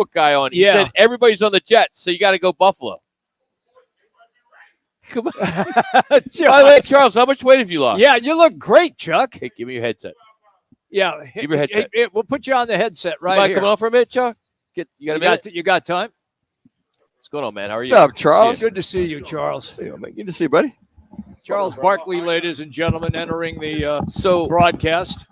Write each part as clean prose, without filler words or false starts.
Facebook guy on. He said everybody's on the Jets, so you got to go Buffalo. Come on. By the way, Charles, how much weight have you lost? Yeah, you look great, Chuck. Hey, give me your headset. Yeah, give me your headset. We'll put you on the headset right here. Come on for a minute, Chuck. You got time? What's going on, man? How are you? What's up, Charles? Good to see you, Charles. Good to see you, buddy. Charles Barkley, ladies and gentlemen, entering the broadcast.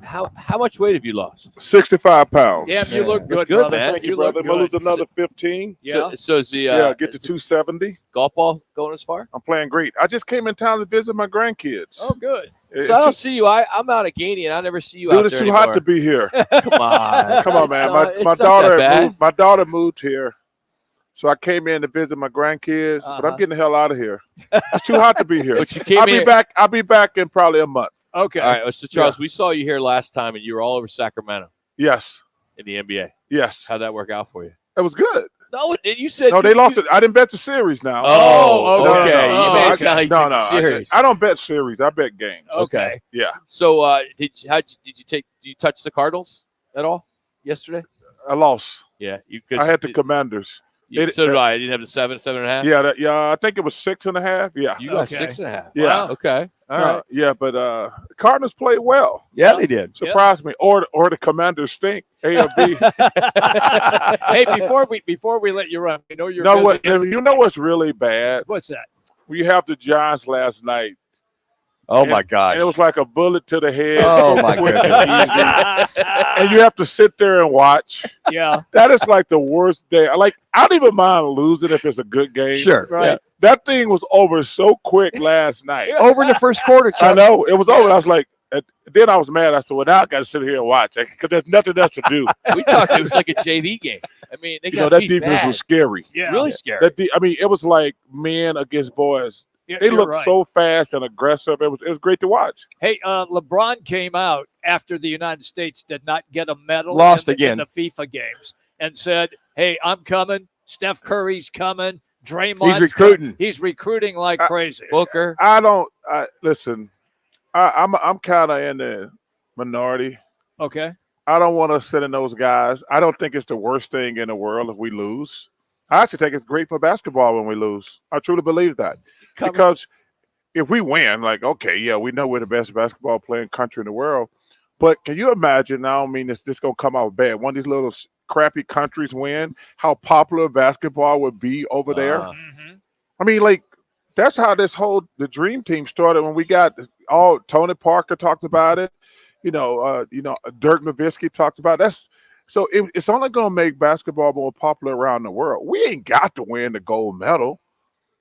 How much weight have you lost? 65 pounds. Damn, you look good, good, brother. man. Thank you, brother. I'm going to lose another 15. Yeah. So is the get to 270. Golf ball going as far? I'm playing great. I just came in town to visit my grandkids. Oh, good. So I don't see you. I'm out of Gainey, and I never see you Dude, out it's there too anymore. hot to be here. Come on. Come on, man. It's My not that bad. daughter my daughter moved here. So I came in to visit my grandkids, but I'm getting the hell out of here. It's too hot to be here. But you came here. I'll be back in probably a month. Okay. All right. So Charles, we saw you here last time, and you were all over Sacramento. Yes. In the NBA. Yes. How'd that work out for you? It was good. No, it did. You said no. They lost it. I didn't bet the series now. Oh, okay. No, You made it sound like series. I don't bet series. I bet games. Okay. Yeah. So did you touch the Cardinals at all yesterday? I lost. Yeah. I had the Commanders. So did I. I didn't have the 7.5. Yeah, I think it was 6.5. Yeah, you got 6.5. Yeah, wow. Okay, all right. Yeah, but the Cardinals played well. Yeah, they did. Surprised me. Or the Commanders stink. A or B. Hey, before we let you run, you know you're. You know what's really bad? What's that? We have the Giants last night. Oh my gosh! And it was like a bullet to the head. Oh my goodness! And you have to sit there and watch. Yeah, that is like the worst day. I don't even mind losing if it's a good game. Sure, right. Yeah. That thing was over so quick last night. Over in the first quarter, Chuck. I know it was over. I was like, then I was mad. I said, well, now I got to sit here and watch because there's nothing else to do. We talked. It was like a JV game. I mean, they got that defense was scary. Yeah, really scary. It was like men against boys. Yeah, they looked so fast and aggressive. It was great to watch. Hey, LeBron came out after the United States did not get a medal. Lost in again the FIFA games and said, "Hey, I'm coming. Steph Curry's coming. Draymond's He's recruiting. He's recruiting like crazy." Booker. Listen. I'm kind of in the minority. Okay. I don't want to sit in those guys. I don't think it's the worst thing in the world if we lose. I actually think it's great for basketball when we lose. I truly believe that. Because if we win, we know we're the best basketball playing country in the world. But can you imagine, I don't mean this going to come out bad, one of these little crappy countries win, how popular basketball would be over there? I mean, that's how the dream team started when we got Tony Parker talked about it. Dirk Nowitzki talked about it. So it's only going to make basketball more popular around the world. We ain't got to win the gold medal.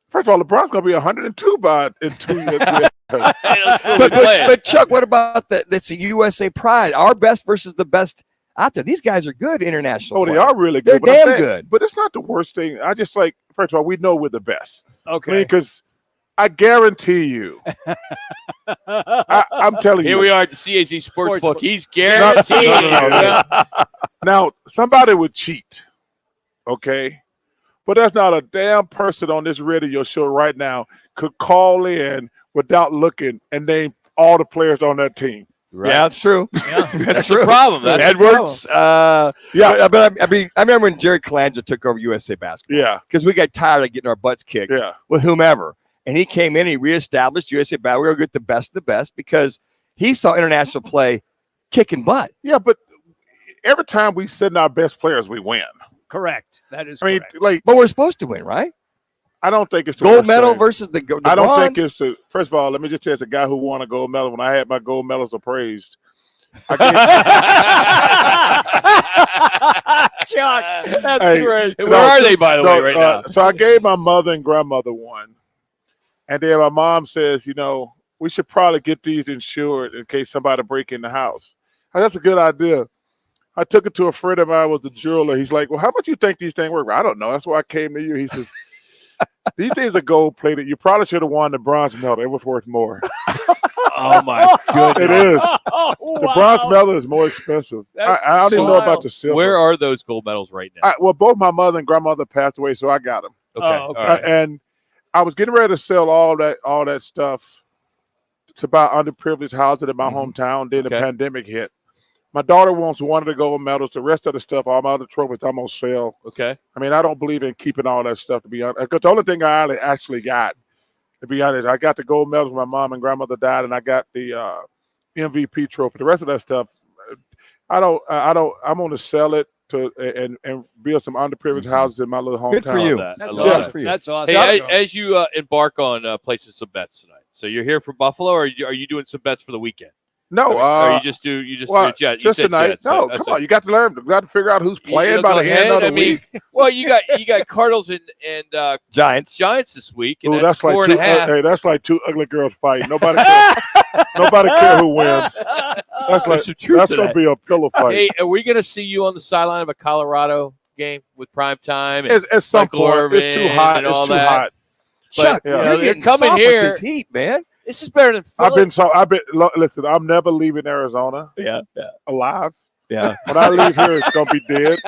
First of all, LeBron's going to be 102 in 2 years. but Chuck, what about that's the USA pride? Our best versus the best out there. These guys are good international. They are really good. They're damn good. But it's not the worst thing. I just first of all, we know we're the best. Okay. Because I guarantee you. I'm telling you. Here we are at the CAZ Sportsbook. He's guaranteed. No. Now, somebody would cheat. Okay? But there's not a damn person on this radio show right now could call in without looking and name all the players on that team. Right. Yeah, that's true. Yeah, that's true. The problem. That's Edwards. the problem. But I remember when Jerry Colangelo took over USA Basketball. Yeah. Because we got tired of getting our butts kicked with whomever. And he came in and he reestablished USA Basketball. We were get the best of the best because he saw international play kicking butt. Yeah, but every time we send our best players, we win. Correct. That is correct. But we're supposed to win, right? I don't think it's the gold medal versus the I don't bronze. think it's first of all, let me just say it's a guy who won a gold medal. When I had my gold medals appraised, Chuck, that's great. Where are they, by the way, right now? So I gave my mother and grandmother one. And then my mom says, we should probably get these insured in case somebody break in the house. That's a good idea. I took it to a friend of mine, was a jeweler. He's like, well, how much you think these things work? I don't know. That's why I came to you. He says, these things are gold plated. You probably should have won the bronze medal. It was worth more. Oh, my goodness. It is. The bronze medal is more expensive. I don't even know about the silver. Where are those gold medals right now? Well, both my mother and grandmother passed away, so I got them. Okay. Oh, okay. Right. And I was getting ready to sell all that stuff to buy underprivileged housing in my hometown. Then the pandemic hit. My daughter wants one of the gold medals. The rest of the stuff, all my other trophies, I'm gonna sell. Okay. I mean, I don't believe in keeping all that stuff, to be honest. Because the only thing I actually got, to be honest, I got the gold medals when my mom and grandmother died, and I got the MVP trophy. The rest of that stuff, I'm going to sell it to and build some underprivileged houses in my little hometown. Good for you. That's love awesome. that. For you. That's awesome. Hey, as you embark on placing some bets tonight, so you're here from Buffalo, or are you doing some bets for the weekend? No, or you just do well, Jets? just tonight. Jets, no, come on, you got to learn. You got to figure out who's playing by the end of the week. Well, you got Cardinals and Giants this week, and Ooh, that's like 4.5. Hey, that's like two ugly girls fighting. Nobody care who wins. That's There's some truth that's to gonna that. be a pillow fight. Hey, are we going to see you on the sideline of a Colorado game with prime time? At some Michael point, it's too Irvin hot. and It's all too that? hot. But Chuck, you know, you're they're getting coming soft with here. this heat, man. This is better than Philly. Listen, I'm never leaving Arizona Yeah. alive. Yeah. When I leave here, it's gonna be dead.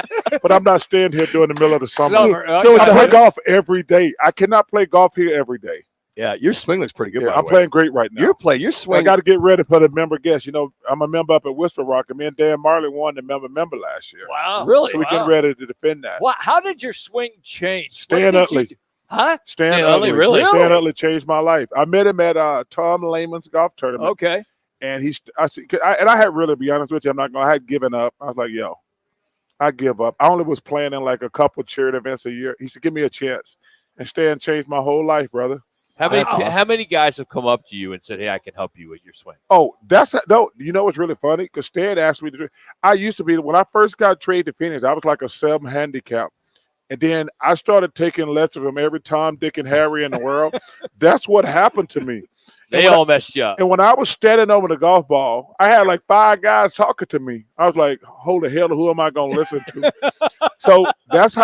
But I'm not staying here during the middle of the summer. So it's I play 100 golf every day. I cannot play golf here every day. Yeah, your swing looks pretty good. Yeah, by I'm the way. playing great right now. Your I swing. got to get ready for the member guest. You know, I'm a member up at Whisper Rock, and me and Dan Marley won the member last year. Wow. Really? So we get ready to defend that. How did your swing change? Stan Utley. Huh? Stan Utley, Utley. really? Stan Utley changed my life. I met him at Tom Lehman's golf tournament. Okay. And I had really, to be honest with you, I had given up. I was like, yo, I give up. I only was playing in like a couple charity events a year. He said, give me a chance. And Stan changed my whole life, brother. How many guys have come up to you and said, "Hey, I can help you with your swing"? Oh, you know what's really funny? Because Stan asked me to do. I used to be, when I first got traded to Phoenix, I was like a 7 handicap. And then I started taking lessons from every Tom, Dick, and Harry in the world. That's what happened to me. They all messed you up. And when I was standing over the golf ball, I had like 5 guys talking to me. I was like, holy hell, who am I going to listen to? So that's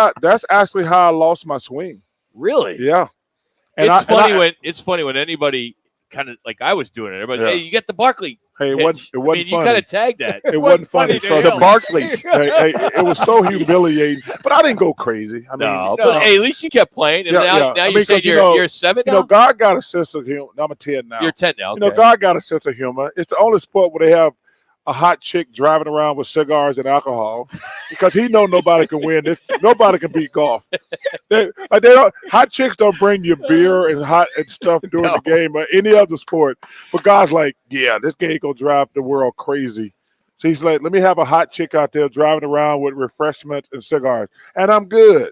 actually how I lost my swing. Really? Yeah. And it's funny when anybody kind of like I was doing it. Everybody, Yeah. hey, you get the Barkley. Hey, it wasn't funny. You kind of tagged that. It wasn't funny. funny to the him. Barkleys. hey, it was so humiliating. But I didn't go crazy. I mean, No, but hey, at least you kept playing. And Yeah, now I you mean, said 'cause, you you're 7 you now? know, God got a sense of humor. I'm a 10 now. You're 10 now. You know, Okay. God got a sense of humor. It's the only sport where they have a hot chick driving around with cigars and alcohol because he know nobody can win this. Nobody can beat golf. Hot chicks don't bring you beer and hot and stuff during the game or any other sport. But God's like, yeah, this game gonna drive the world crazy. So he's like, let me have a hot chick out there driving around with refreshments and cigars, and I'm good.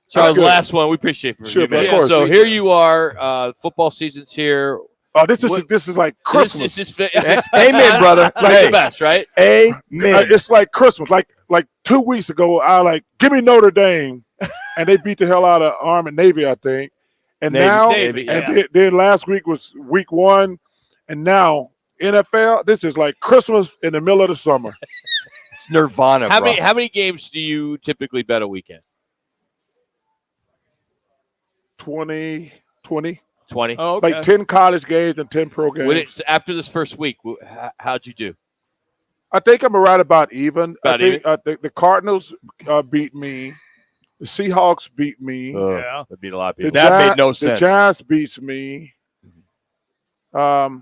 Charles, good. last one. We appreciate it. Sure, you, man. of course. So here you are. Football season's here. Oh, this is like Christmas. This is Amen, brother. Like Hey. the best, right? Amen. It's like Christmas. Like 2 weeks ago, I like give me Notre Dame, and they beat the hell out of Army Navy, I think. And Navy, then last week was week 1, and now NFL. This is like Christmas in the middle of the summer. It's Nirvana. How bro. many games do you typically bet a weekend? 20. 20. Okay. Like 10 college games and 10 pro games. After this first week, how'd you do? I think I'm right about even. About I think the Cardinals beat me. The Seahawks beat me. Yeah. That beat a lot of The people. That made no The sense. Giants beats me. I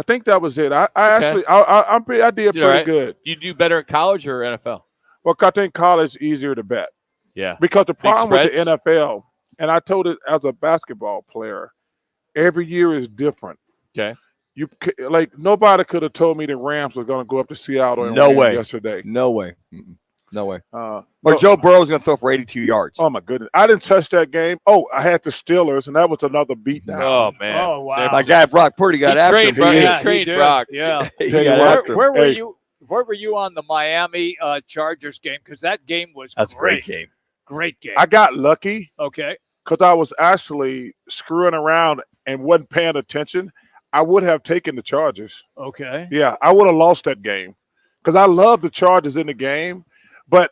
think that was it. I did all pretty right. good. You do better in college or NFL? Well, I think college is easier to bet Yeah. because the problem with the spreads? NFL, and I told it as a basketball player, every year is different. Okay. Nobody could have told me the Rams were going to go up to Seattle and No win way. yesterday. No way. Mm-mm. No way. Or Or Joe Burrow's going to throw for 82 yards. Oh my goodness! I didn't touch that game. Oh, I had the Steelers, and that was another beatdown. Oh man. Oh, wow. My guy Brock Purdy got He after trained him. Brock. He He did. trained did. Brock. Yeah. He Tell you got what, after him. Where were Hey. you? Where were you on the Miami Chargers game? Because that game was That's a great. great game. Great game. I got lucky Okay. because I was actually screwing around and wasn't paying attention. I would have taken the Chargers. Okay. Yeah, I would have lost that game because I love the Chargers in the game, but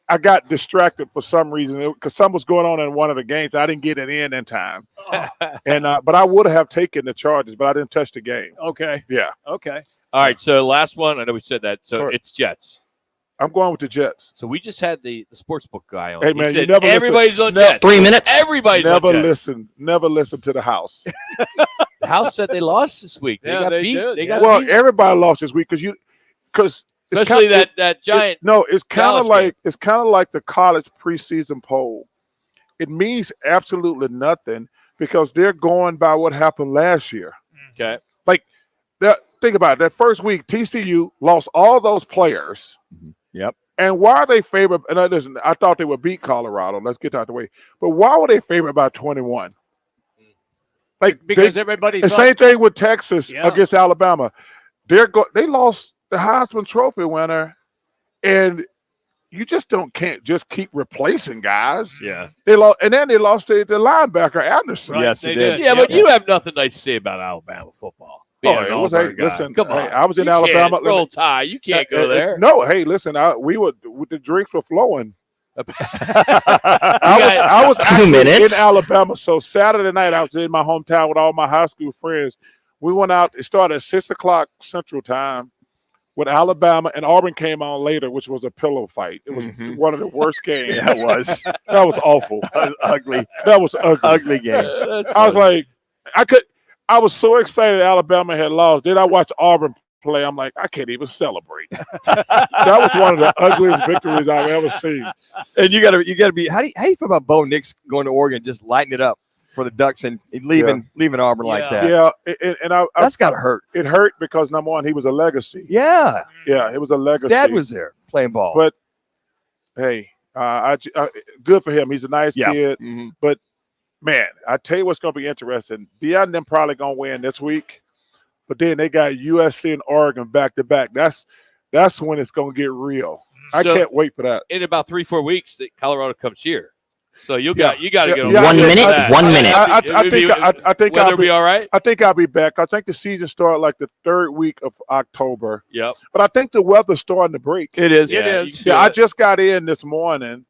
I got distracted for some reason because something was going on in one of the games. I didn't get it in time, and but I would have taken the Chargers, but I didn't touch the game. Okay. Yeah, Okay. All right. So last one. I know we said that. So Sure. it's Jets. I'm going with the Jets. So we just had the sportsbook guy on. Hey, He man, you said never listen. everybody's on No, Jets. 3 minutes. Everybody's Never on Jets. listen to the house. The House said they lost this week. They Yeah, got they beat. did, They yeah. got Well, beat. everybody lost this week because because Especially that giant. It's kind of Dallas like the college preseason poll. It means absolutely nothing because they're going by what happened last year. Okay. Think about it. That first week, TCU lost all those players. Yep. And why are they favored? And listen, I thought they would beat Colorado. Let's get that out of the way. But why were they favored by 21? Because everybody the thought, same thing with Texas against Alabama. They lost the Heisman Trophy winner, and you just can't just keep replacing guys. Yeah. They lost, and then they lost to the linebacker Anderson. Right, Yes, they did. Yeah, but you have nothing nice to say about Alabama football. Listen, come on. I was in You Alabama. can't roll Tide. You can't go there. No, hey, listen, the drinks were flowing. I I was 2 actually minutes. in Alabama. So Saturday night, I was in my hometown with all my high school friends. We went out. It started at 6:00 Central Time with Alabama, and Auburn came on later, which was a pillow fight. It was one of the worst games. Yeah, it was. That was awful. That was ugly. That was ugly. Ugly game. I was like, I was so excited Alabama had lost. Then I watched Auburn play. I'm like, I can't even celebrate. That was one of the ugliest victories I've ever seen. And you gotta be. How do you feel about Bo Nix going to Oregon, just lighting it up for the Ducks and leaving Auburn like that? Yeah, and That's gotta hurt. It hurt because number one, he was a legacy. Yeah, it was a legacy. Dad was there playing ball. But hey, good for him. He's a nice kid. Mm-hmm. But man, I tell you what's going to be interesting. Deion them probably going to win this week, but then they got USC and Oregon back to back. That's when it's going to get real. I can't wait for that. In about 3-4 weeks, Colorado comes here, so you got to get on 1 minute. that. 1 minute. I think I'll be all right. I think I'll be back. I think the season started like the 3rd week of October. Yep. But I think the weather's starting to break. It is. It is. Yeah, I just got in this morning,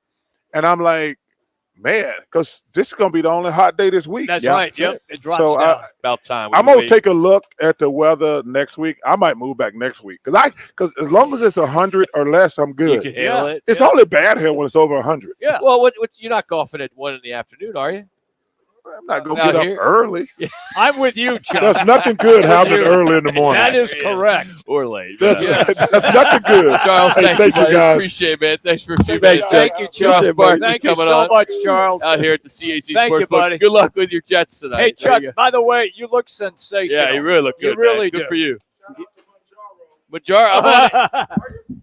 and I'm like, man, because this is going to be the only hot day this week. That's right. Yep. It drops So down. About time. I'm going to take a look at the weather next week. I might move back next week because as long as it's 100 or less, I'm You good. can handle it. It's only bad here when it's over 100. Yeah. Well, you're not golfing at 1 in the afternoon, are you? I'm not going to Out get here? up early. I'm with you, Chuck. There's nothing good happening early in the morning. That is correct. Or late. That's nothing good. Charles, Hey, thank you, you guys. Appreciate it, man. Thanks for a few Thanks, minutes. thank you, Charles Chuck. Barkley Thank you coming so on much, Charles. out here at the CAC Thank you, Sportsbook. buddy. Good luck with your Jets tonight. Hey, There Chuck, you go. by the way, you look sensational. Yeah, you really look good. You really man. Good do. for you. Majaro, I'm on it.